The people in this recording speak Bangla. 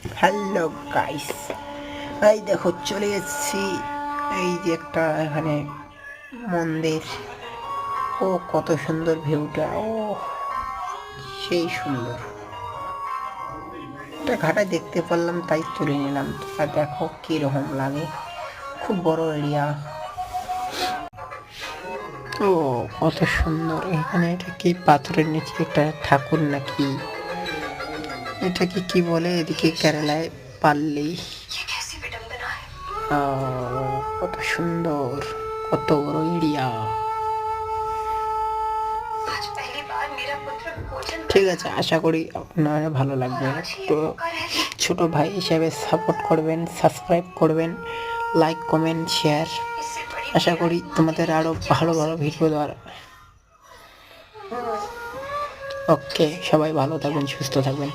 হ্যালো গাইস, এই দেখো চলে এসেছি। এই যে একটা এখানে মন্দির। ও কত সুন্দর ভিউটা! ও সেই সুন্দর। একটা ঘাটায় দেখতে পারলাম তাই তুলে নিলাম। আর দেখো কিরকম লাগে, খুব বড় এরিয়া। ও কত সুন্দর! এখানে এটা কি পাথরের নিচে একটা ঠাকুর নাকি? এটাকে কি বলে এদিকে কেরালায়? পাল্লি। কত সুন্দর, কত বড় এরিয়া। ঠিক আছে, আশা করি আপনার ভালো লাগবে। তো ছোট ভাই হিসেবে সাপোর্ট করবেন, সাবস্ক্রাইব করবেন, লাইক কমেন্ট শেয়ার। আশা করি তোমাদের আরও ভালো ভালো ভিডিও দেওয়ার। ওকে, সবাই ভালো থাকবেন, সুস্থ থাকবেন।